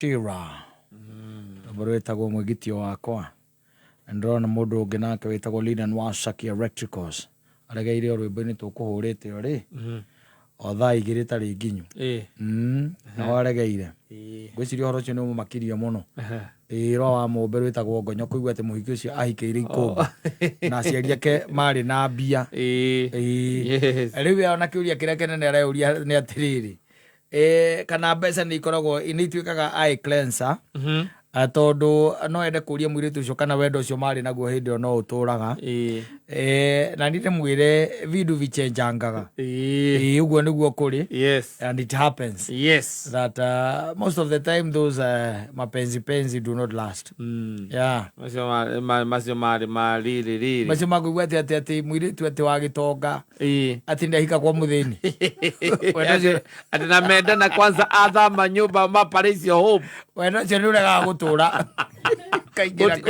Tira baro etagwo mwigitio wakwa ndrona mundu ungi nake wetagwo Linan Wasaki Electricals aregeire rwimbo-ini tukuhurite ori o thaa igiri tari nginyu na waregeire gwiciria horo cio ni mumakiria muno ro wa mumbe rwetagwo Ngonyo kuigua ati muhiki ucio ahikeire ikumbi na aciari ake mari na mbia riu ona kiuria kiria kenene areuria ni atiriri kana mbeca ni ikoragwo ni ituikaga eye cleanser tondu no ende kuria mwiritu ucio kana wendo ucio mari naguo hindi o no uturaga na ndite mwire vidu vichenjangaga uguo niguo kuri and it happens that most of the time those mapenzi do not last macio makuigua ati mwiritu ati wagitonga ati ndahika kwa muthini ati na menda na kwanza athama nyumba maparicio home wendo ucio ni urega gutura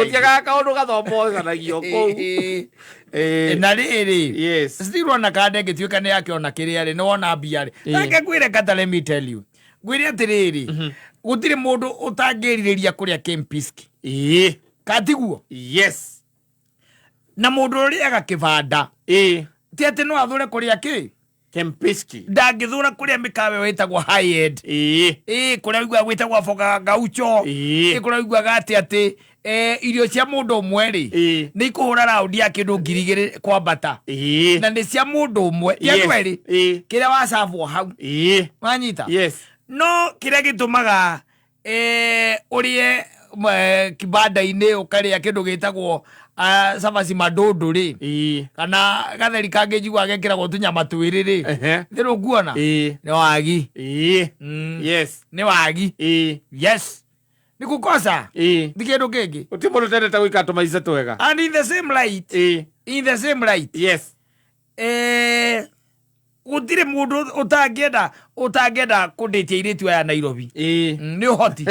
utiaga kaundu gathomothanagio kou na riri stirona kande ngituika ni yake ona kiria ni wona mbia ri reke kwire kata let me tell you gwire atiriri gutire mundu utangiririria kuria kempiski katiguo na mundu uriaga kibanda ti ati no athure kuria ki kempiski ndangithura kuria mikawe wetagwo high end kuria igwa gwetagwo foga gaucho kuria igwa gati ati irio cia mundu umwe ri ni ikuhura raundi ya kindu 2,000 kwambata na ni cia mundu umwe ya tweri kiria wacabwo hau wanyita no kiria gitumaga urie kibanda-ini ukaria kindu gitagwo sabasi madundu ri kana gatheri kangi njigua gekiragwo tunyama twiri ri thiru nguona ni wagi ni wagi ni kukosa ndi kindu kingi uti mundu tendete gwika tumaica twega and in the same light gutire mundu utangenda kunditia iritu ya Nairobi ni uhoti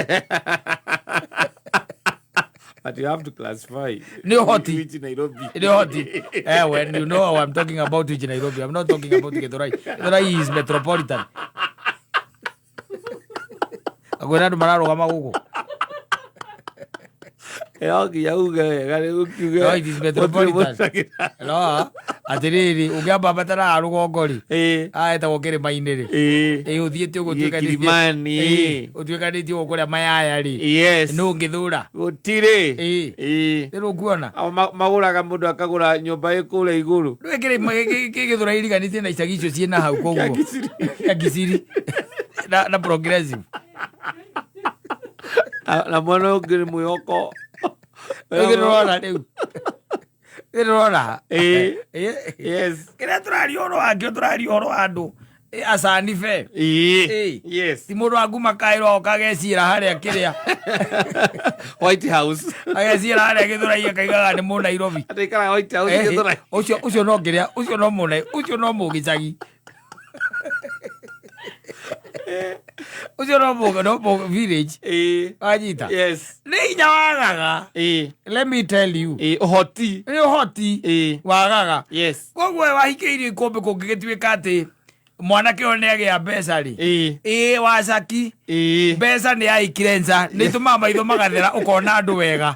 but you have to classify which Nairobi when you know I'm talking about which Nairobi. I'm not talking about Githurai. Githurai is metropolitan. Agora ndo mararugama guku it is metropolitan. No, atiriri ugiamba batara arugongori etagwo kirima-ini ri uthiite uguo utuikanĩtie uguo kuria mayaya ri no ngithura gutire riu nguona maguraga mundu akagura nyumba ikuria iguru Githurai iriganĩtie na icagi icio ciĩna hau koguo Kisiri na progressive na mwana ngiri mwihoko Rora riu rora kira turario ro angio turario ro andu asani fe ti mundu aguma kairo okagecira haria kiria White House agecira haria Githurai akaigaga ni mu Nairobi atikara White House Githurai ucio no ngiria ucio no mune ucio no mugicagi ucio no village ajita ni nya wagaga let me tell you uhoti wagaga koguo wahikeirie ikombe kungigituika ati mwanake one agia mbeca ri Wasaki mbeca ni aikire ni tuma maitho magathera ukona andu wega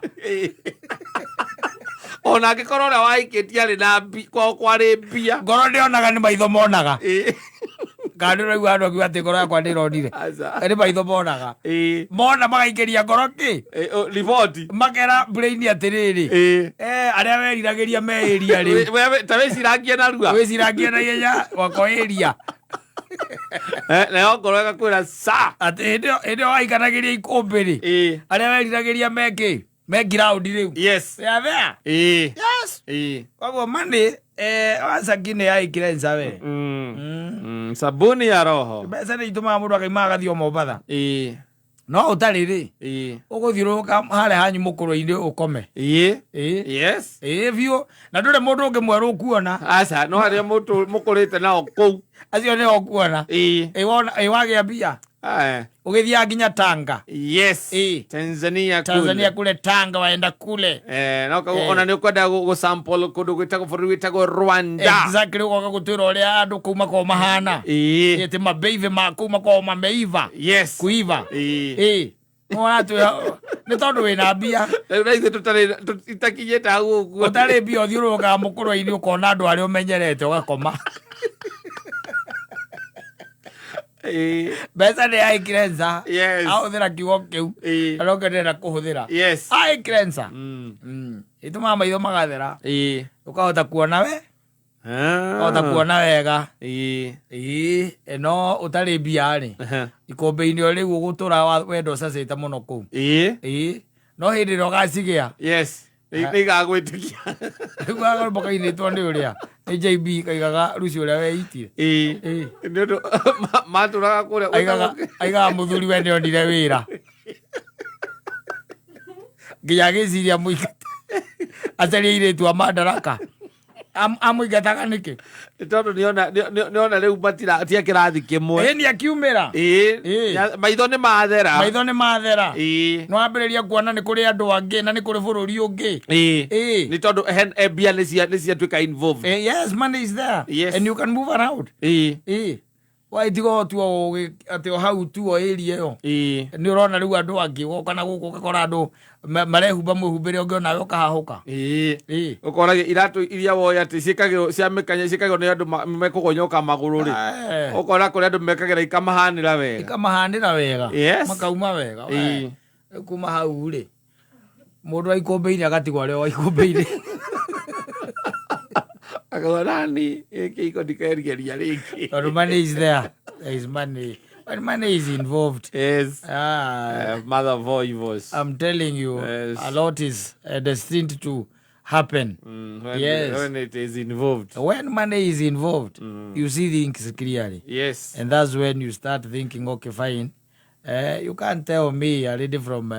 ona angikorwo uria wahikitie ari na kwari mbia ngoro ndionaga ni maitho monaga Gandura yu andu akiwa ati ngoro yakwa ndironire ni maitho monaga mona magaikeria ngoro ki report makera brain atiriri aria weriragiria me area ri ta wicirangie na rua wicirangie na yenya wako area na yo ngoro gakwira sa ati ndio waikanagiria ikumbi ri aria weriragiria meki me ground riu there koguo mani Wasaki ni aikire nsawe sabuni ya roho mbeca ni ituma mundu akaima agathio Mombatha no utari ri uguthiuruka haria hanyu mukuru-ini ukome biu na ndure mundu ungi mweru kuona aca no haria mundu mukurite nao kou acio ni okuona wagia mbia ugithia nginya Tanga Tanzania kule Tanga waenda kule no ona ni ukwenda go sample kundu gwitagwo bũrũri witagwo Rwanda exactly ugoka gutwira uria andu kuma kwa mahana eti mabeive ma kuma kwa mameiva kuiva Mwana tu nĩ tondũ wĩna mbia. Na ithuĩ tũtakinyĩte hau ũguo. Ũtarĩ mbia ũthiũrũrũkaga mũkũrwa-inĩ ũkona andũ arĩa ũmenyerete ũgakoma. Mbeca nĩ yaĩkire nza. Ahũthĩra kiugo kĩu. Arongerera kũhũthĩra. Aĩkire nza. Ĩtũmaga maitho magathera. Ũkahota kuona we. Ũkahota kuona wega. No ũtarĩ mbia-rĩ. Ikũmbĩ-inĩ o rĩu ũgũtũra wenda ũcacĩte mũno kũu. No hĩndĩ ĩrĩa ũgacigĩa. Nĩigagwĩtĩkia. Rĩu gagomboka-inĩtwo nĩ ũrĩa. Nĩ JB kaigaga Lucy ũrĩa weitire. Nĩũndũ matũraga kũrĩa. Aigaga mũthuri we nĩonire wĩra. Nginya agĩciria mũingate. Acaria airĩtu a Madaraka. Amũingataga nĩkĩ? Tondũ nĩona rĩu matirĩ kĩrathi kĩmwe. Nĩ akiumĩra. Maitho nĩ mathera. Maitho nĩ mathera. No ambĩrĩria kuona nĩ kũrĩ andũ angĩ na nĩ kũrĩ bũrũri ũngĩ. Nĩ tondũ mbia nĩciatuĩka involved. Yes, money is there. And you can move around. Waitiga tu atĩ o hau tu o area ĩyo. Nĩ ũrona rĩu andũ angĩ woka na gũkũ ũgakora andũ marehumba mwĩhumbĩre ũngĩ onawe ũkahahũka. Ũkoraga iratũ iria woya atĩ cia mĩkanye ciĩkagĩrwo nĩ andũ mekũgonyoka magũrũ-rĩ. Ũkona kũrĩ andũ mekagĩra ikamahanĩra wega. Ikamahanĩra wega. Makauma wega. Kuma hau-rĩ. Mũndũ wa ikũmbĩ-inĩ agatigwo arĩa wa ikũmbĩ-inĩ. Akagonani kĩhiko ndikaerigeria rĩngĩ. Tondũ money is there. There is money. When money is involved. Mother voice. I'm telling you, a lot is destined to happen. When it is involved. When money is involved, you see things clearly. And that's when you start thinking, okay, fine. You can't tell me already from...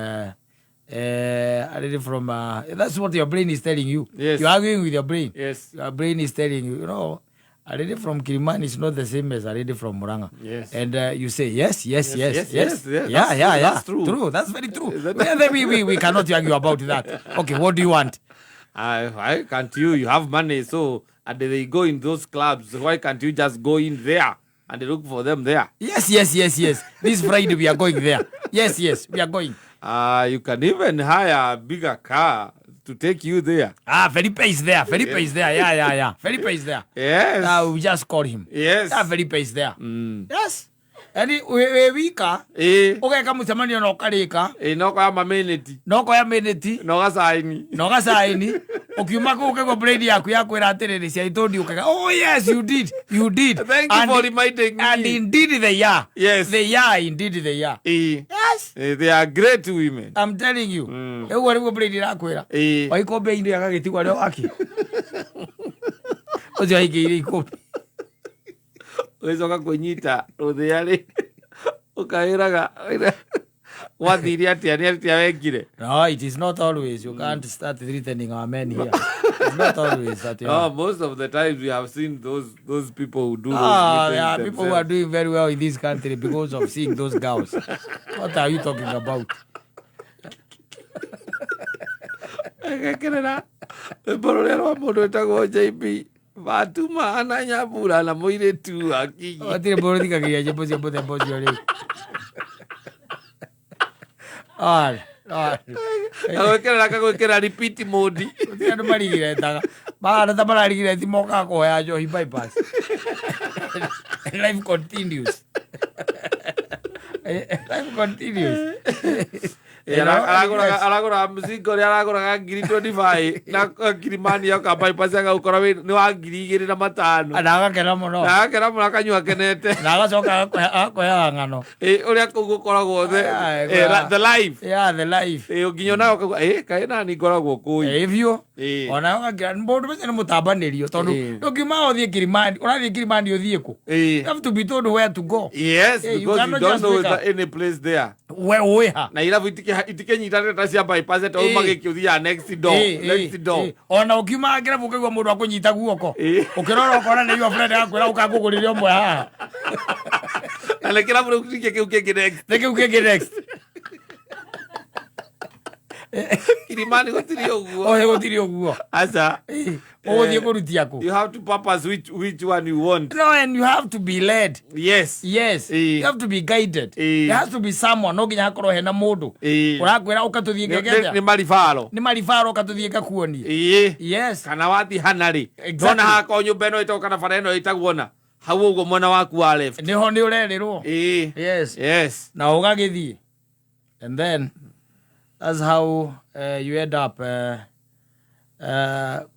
that's what your brain is telling you. You're arguing with your brain. Your brain is telling you, already from Kilimani is not the same as already from Muranga. And you say, yes. Yeah. That's true. That's very true. We cannot argue about that. Okay, what do you want? Why can't you? You have money, so and they go in those clubs. Why can't you just go in there and look for them there? Yes. This Friday we are going there. Yes, we are going. You can even hire a bigger car to take you there. Felipe is there. Yeah. Felipe is there. Yes. We just call him. Yes. Felipe is there. Yes. Yani wika. Ũgeka mũcemanio na ũkarĩka. Nokoya mameneti. Nokoya meneti. Noga saini. Ukiuma kũu ũkaigua brain yaku yakwĩra atĩrĩrĩ cia itondi ũkaga. Oh yes, you did. Thank you for reminding me. And indeed they are. Yes. They are. Yes. They are great women. I'm telling you. Ewa rĩu brain irakwĩra. Waikombe-inĩ agagĩtigwo arĩa waki. Ũcio aingĩire ikũmbĩ. Ũgĩcoka kwĩnyita rũthĩa-rĩ ũkaĩraga wathiire atĩa nĩ atĩa wekire. No, it is not always. You can't start threatening our men here. It's not always that. Most of the times we have seen those people who do those there are people who are doing very well in this country because of seeing those girls. What are you talking about? Egekerera rũrĩa rwa mũndũ wĩtagwo JB Fatuma ananyambura na mũirĩtu wa Kingi. Watirĩ mbũrũ thikagĩria nyĩmbo cia mũthemba ũcio rĩu. Agwĩkĩra repeat mode. Andũ marigiretaga. Mahana ta mararigireti mokaga kũhoya njohi bypass. Life continues. Aragũra mũcinga ũrĩa aragũraga ngiri 25 na Kilimani yoka bypass agaũkora nĩ wa ngiri 2,500. Na agakena mũno. Akanyua akenete. Na agacoka akoyaga ng'ano. Ũrĩa kũu gũkoragwo the life. The life. Nginya onaga ũkauga kaĩ nani ngoragwo kũu. Biũ. Ona ũgakĩra mũndũ ũcio nĩ mũtambanĩrio tondũ ndũngiuma ũthiĩ Kilimani. Ũrathiĩ Kilimani ũthiĩ kũ? You have to be told where to go. Yes, because you don't know any place there. Where? Na irabu itikenyitana ta cia bypass to magĩkĩũthia next door. Ona ũkiuma kĩrabu ũkaigua mũndũ akũnyita guoko. Ũkĩrora ũkona nĩ your friend akwĩra ũkakũgũrĩre ũmwe haha. Na kĩrabu kĩu kĩngĩ next. Kĩu kĩngĩ next. Kilimani gutiri uguo. Ohe gutiri uguo. Asa. Othie kurutia ku. You have to purpose which one you want. No, and you have to be led. Yes. You have to be guided. There has to be someone no ginya hakorwo hena mundu. Urakwira ukatuthie ngegethia. Ni marifaro. Ni marifaro ukatuthie ngakuonie. Yes. Kana wathi hanari. Ndona hako nyumba ino itoka na bara ino itaguona. Hau uguo mwena waku wa left. Niho ni urerirwo. Yes. Na ugagithie. And then that's how you end up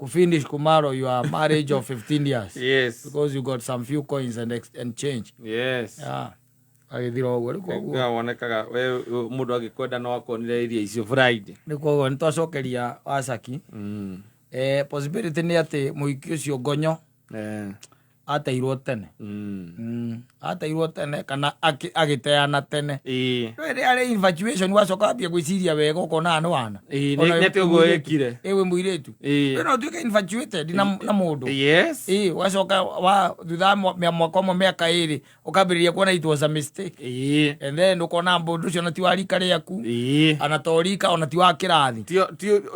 finish tomorrow your marriage of 15 years. Yes. Because you got some few coins and change. Yes. Yeah. Agithira uguo riko uguo. Wonekaga we mundu agikwenda no akonire iria icio Friday. Riko uguo nitwacokeria Wasaki. Possibility ni ati muiki ucio ngonyo. Ateirwo tene. Ateirwo tene kana agiteana tene. Rĩrĩ arĩ infatuation wacoka ambia gwiciria wega ukona anu wana. Nete uguo ekire. Ewe muiretu. No tuike infatuated na mundu. Yes. Wacoka wa thutha mwaka mo miaka iri ukambiriria kuona it was a mistake. And then ukona mundu ucio na ti wa rika riaku. Anatorika ona ti wa kirathi.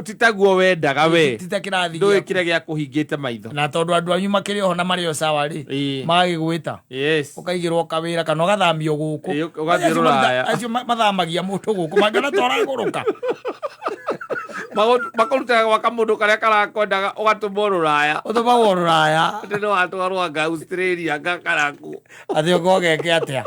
Titaguo wendaga we. Titakirathi. Ndå kire gya kuhingite maitho. Na tondu andu anyu makiri ho na mari o sawa ri. Magigwita. Yes. Ukaigirwo kawira kana ugathamio guku. Ugathiĩ Rũraya. Acio mathamagia mũndũ guku mangana toraguruka. Makorutaga gwaka mũndũ karĩa karakwendaga ũgatũmwo Rũraya. Ũtũmagwo Rũraya. Ndĩ watwarwo anga Australia ngakaraku. Athi ũgogeke atĩa.